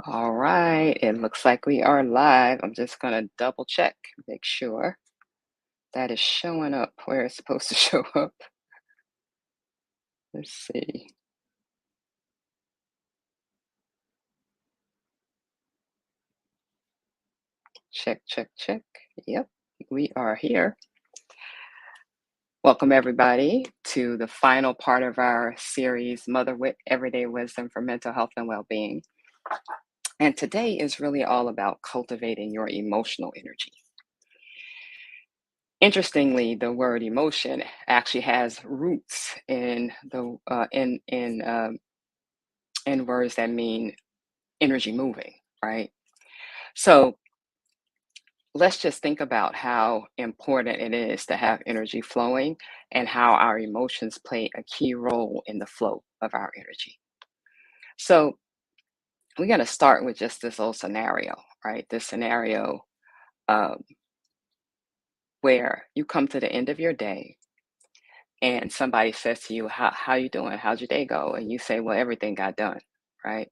All right, it looks like we are live. I'm just going to double check, make sure that is showing up where it's supposed to show up. Let's see. Check, check, check. Yep, we are here. Welcome, everybody, to the final part of our series, Motherwit Everyday Wisdom for Mental Health and Well-Being. And today is really all about cultivating your emotional energy. Interestingly, the word emotion actually has roots in the in words that mean energy moving, right? So let's just think about how important it is to have energy flowing and how our emotions play a key role in the flow of our energy. So we're going to start with just this little scenario, right? This scenario um, where you come to the end of your day and somebody says to you, how you doing? How'd your day go? And you say, well, everything got done, right?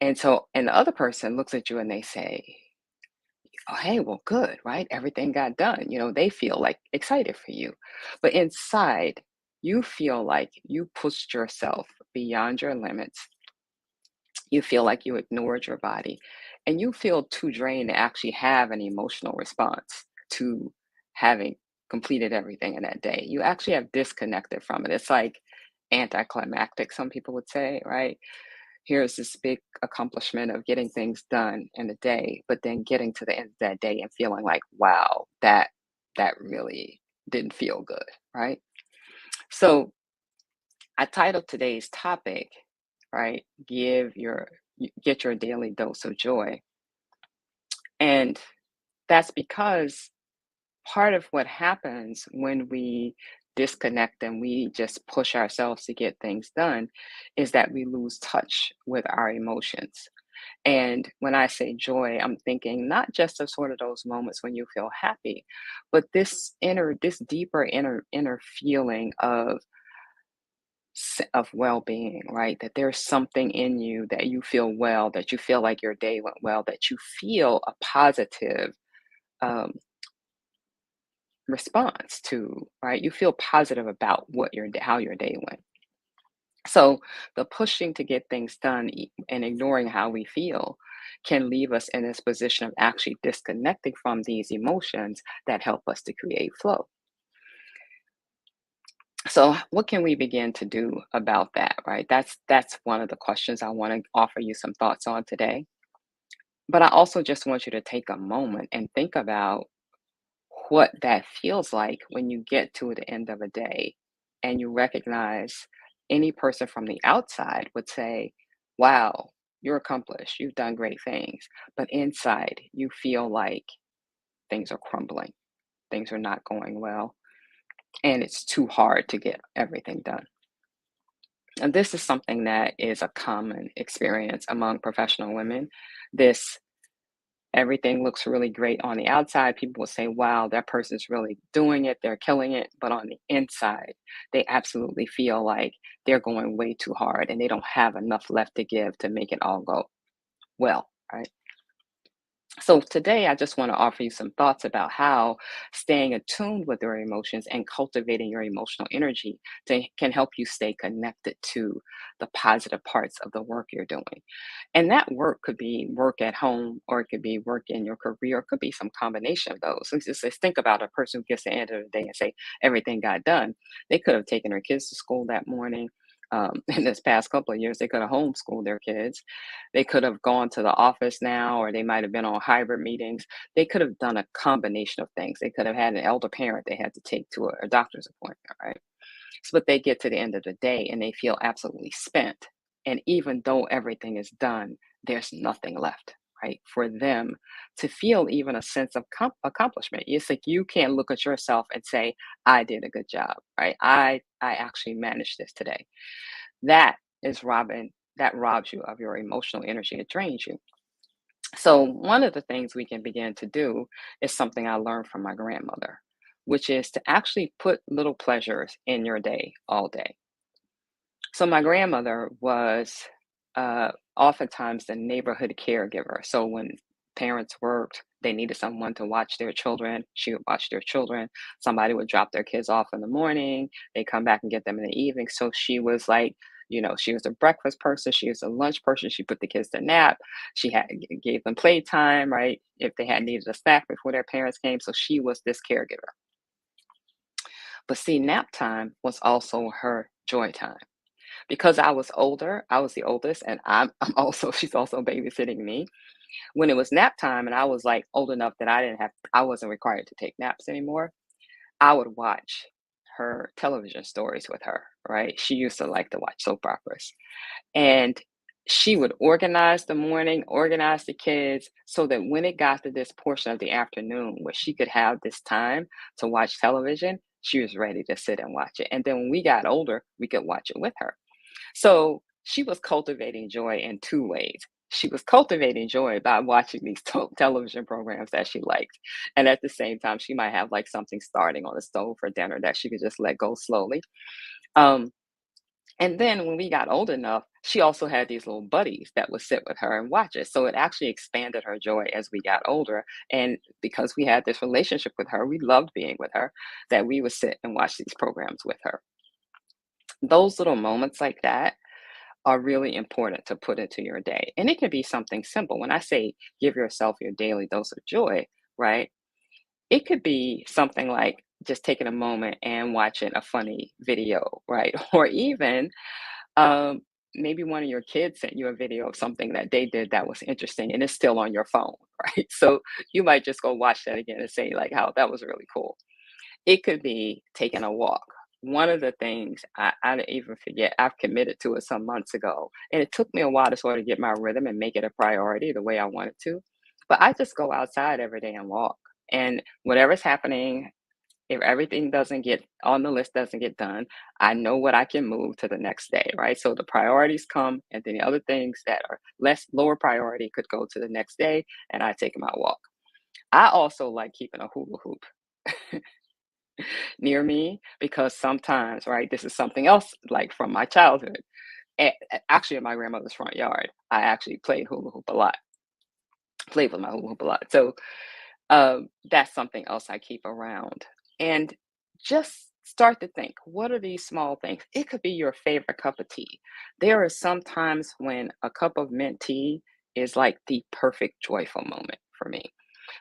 And the other person looks at you and they say, oh, hey, well, good, right? Everything got done. They feel like excited for you. But inside, you feel like you pushed yourself beyond your limits. You feel like you ignored your body, and you feel too drained to actually have an emotional response to having completed everything in that day. You actually have disconnected from it. It's like anticlimactic, some people would say, right? Here's this big accomplishment of getting things done in a day, but then getting to the end of that day and feeling like, wow, that really didn't feel good, right? So I titled today's topic, right? Get your daily dose of joy. And that's because part of what happens when we disconnect and we just push ourselves to get things done is that we lose touch with our emotions. And when I say joy, I'm thinking not just of sort of those moments when you feel happy, but this deeper inner feeling of well-being, right? That there's something in you that you feel well, that you feel like your day went well, that you feel a positive um, response to, right? You feel positive about how your day went. So the pushing to get things done and ignoring how we feel can leave us in this position of actually disconnecting from these emotions that help us to create flow. So what can we begin to do about that, right? That's one of the questions I want to offer you some thoughts on today. But I also just want you to take a moment and think about what that feels like when you get to the end of a day and you recognize any person from the outside would say, wow, you're accomplished, you've done great things. But inside, you feel like things are crumbling, things are not going well, and it's too hard to get everything done. And this is something that is a common experience among professional women. This Everything looks really great on the outside. People will say, wow, that person's really doing it. They're killing it. But on the inside, they absolutely feel like they're going way too hard and they don't have enough left to give to make it all go well, right? So today, I just want to offer you some thoughts about how staying attuned with your emotions and cultivating your emotional energy can help you stay connected to the positive parts of the work you're doing. And that work could be work at home, or it could be work in your career, it could be some combination of those. So just think about a person who gets to the end of the day and say everything got done. They could have taken their kids to school that morning. In this past couple of years, they could have homeschooled their kids. They could have gone to the office now, or they might have been on hybrid meetings. They could have done a combination of things. They could have had an elder parent they had to take to a doctor's appointment, right? So, but they get to the end of the day and they feel absolutely spent. And even though everything is done, there's nothing left, right? For them to feel even a sense of accomplishment. It's like you can't look at yourself and say, I did a good job, right? I actually managed this today. That is robbing, that robs you of your emotional energy. It drains you. So, one of the things we can begin to do is something I learned from my grandmother, which is to actually put little pleasures in your day all day. So, my grandmother was oftentimes the neighborhood caregiver. So when parents worked, they needed someone to watch their children. She would watch their children. Somebody would drop their kids off in the morning. They come back and get them in the evening. So she was like, she was a breakfast person. She was a lunch person. She put the kids to nap. She gave them playtime, right? If they had needed a snack before their parents came. So she was this caregiver. But see, nap time was also her joy time because I was older. I was the oldest, and I'm also she's also babysitting me. When it was nap time, and I was like old enough that I wasn't required to take naps anymore. I would watch her television stories with her. Right? She used to like to watch soap operas, and she would organize the morning, organize the kids, so that when it got to this portion of the afternoon where she could have this time to watch television, she was ready to sit and watch it. And then when we got older, we could watch it with her. So she was cultivating joy in two ways. She was cultivating joy by watching these television programs that she liked. And at the same time, she might have like something starting on the stove for dinner that she could just let go slowly. Um, and then when we got old enough, she also had these little buddies that would sit with her and watch it. So it actually expanded her joy as we got older. And because we had this relationship with her, we loved being with her, that we would sit and watch these programs with her. Those little moments like that are really important to put into your day. And it can be something simple. When I say give yourself your daily dose of joy, right? It could be something like just taking a moment and watching a funny video, right? Or even um, maybe one of your kids sent you a video of something that they did that was interesting and it's still on your phone, right? So you might just go watch that again and say, like, how that was really cool. It could be taking a walk. One of the things I didn't even forget, I've committed to it some months ago, and it took me a while to sort of get my rhythm and make it a priority the way I wanted to. But I just go outside every day and walk. And whatever's happening, if everything doesn't get on the list doesn't get done, I know what I can move to the next day, right? So the priorities come, and then the other things that are less lower priority could go to the next day, and I take my walk. I also like keeping a hula hoop near me because sometimes, right, this is something else like from my childhood. Actually, in my grandmother's front yard, I actually played hula hoop a lot, played with my hula hoop a lot. So that's something else I keep around. And just start to think, what are these small things? It could be your favorite cup of tea. There are some times when a cup of mint tea is like the perfect joyful moment for me.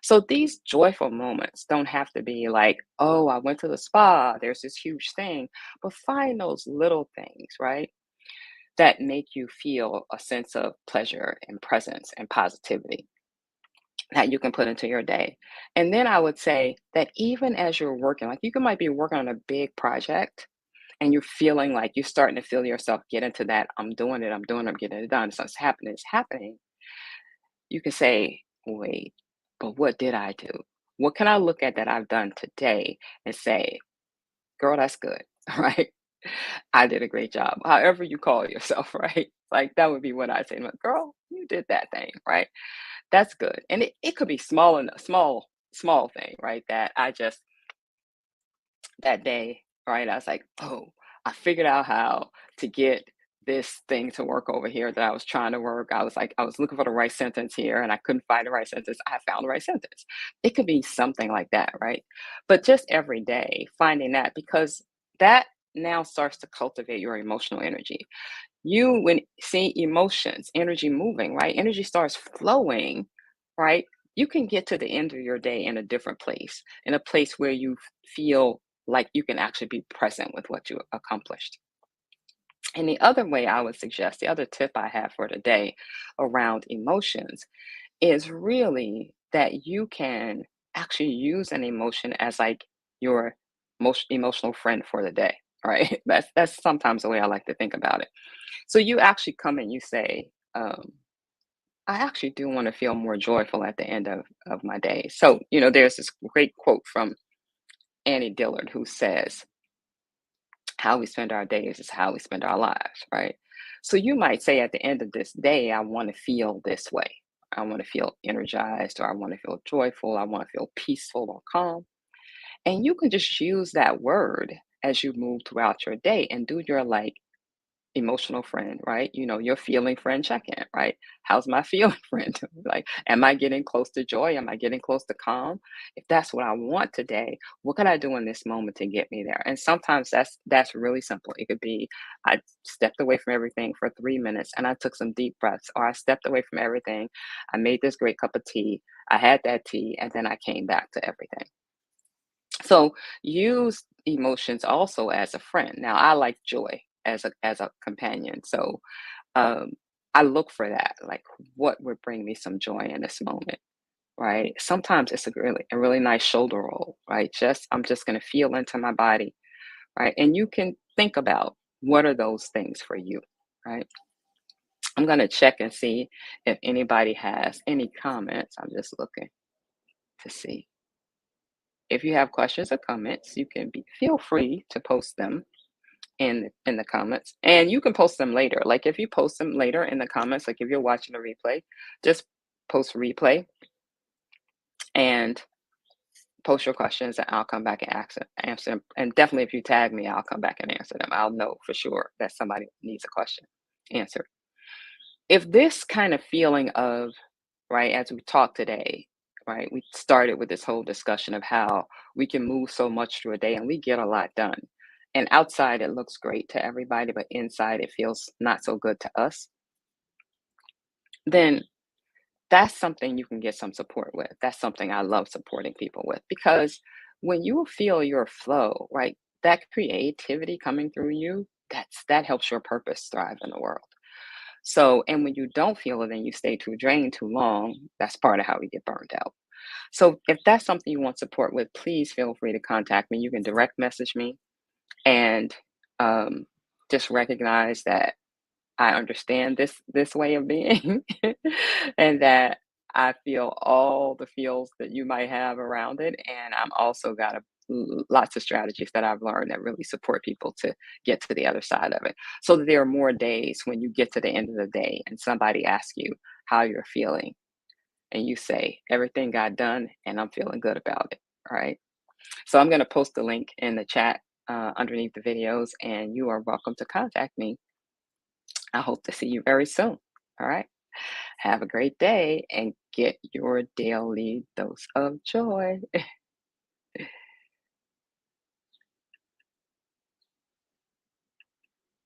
So these joyful moments don't have to be like, oh, I went to the spa, there's this huge thing, but find those little things, right? That make you feel a sense of pleasure and presence and positivity that you can put into your day. And then I would say that even as you're working, like might be working on a big project and you're feeling like you're starting to feel yourself get into that, I'm doing it, I'm doing it, I'm getting it done. So it's happening. You can say, wait, but what did I do? What can I look at that I've done today and say, girl, that's good, right? I did a great job. However you call yourself, right? Like that would be what I say. Like, girl, you did that thing, right? That's good. And it could be small and small thing, right? That I just that day, right? I was like, oh, I figured out how to get this thing to work over here that I was trying to work. I was like, I was looking for the right sentence here and I couldn't find the right sentence. I found the right sentence. It could be something like that, right? But just every day finding that because that now starts to cultivate your emotional energy. You, when see emotions, energy moving, right? Energy starts flowing, right? You can get to the end of your day in a different place, in a place where you feel like you can actually be present with what you accomplished. And the other way I would suggest, the other tip I have for today around emotions is really that you can actually use an emotion as like your most emotional friend for the day, right? That's sometimes the way I like to think about it. So you actually come and you say, I actually do want to feel more joyful at the end of my day. So, there's this great quote from Annie Dillard who says, how we spend our days is how we spend our lives, right? So you might say at the end of this day, I want to feel this way. I want to feel energized, or I want to feel joyful, I want to feel peaceful or calm. And you can just use that word as you move throughout your day and do your like emotional friend, right? Your feeling friend check-in, right? How's my feeling friend doing? Like, am I getting close to joy? Am I getting close to calm? If that's what I want today, what can I do in this moment to get me there? And sometimes that's really simple. It could be I stepped away from everything for 3 minutes and I took some deep breaths, or I stepped away from everything. I made this great cup of tea. I had that tea, and then I came back to everything. So use emotions also as a friend. Now, I like joy as a companion. So um, I look for that, like what would bring me some joy in this moment, right? Sometimes it's a really nice shoulder roll, right? I'm just gonna feel into my body, right? And you can think about what are those things for you, right? I'm gonna check and see if anybody has any comments. I'm just looking to see. If you have questions or comments, you can feel free to post them in the comments, and you can post them later. Like if you post them later in the comments, like if you're watching a replay, just post replay and post your questions, and I'll come back and answer them. And definitely, if you tag me, I'll come back and answer them. I'll know for sure that somebody needs a question answered. If this kind of feeling of, right, as we talked today, right, we started with this whole discussion of how we can move so much through a day and we get a lot done. And outside, it looks great to everybody, but inside, it feels not so good to us. Then that's something you can get some support with. That's something I love supporting people with, because when you feel your flow, right, that creativity coming through you, that helps your purpose thrive in the world. So, and when you don't feel it and you stay too drained too long, that's part of how we get burned out. So, if that's something you want support with, please feel free to contact me. You can direct message me, and um, just recognize that I understand this way of being, and that I feel all the feels that you might have around it, and I'm also got lots of strategies that I've learned that really support people to get to the other side of it. So that there are more days when you get to the end of the day and somebody asks you how you're feeling, and you say everything got done, and I'm feeling good about it. All right. So I'm going to post the link in the chat underneath the videos, and you are welcome to contact me. I hope to see you very soon. All right. Have a great day and get your daily dose of joy.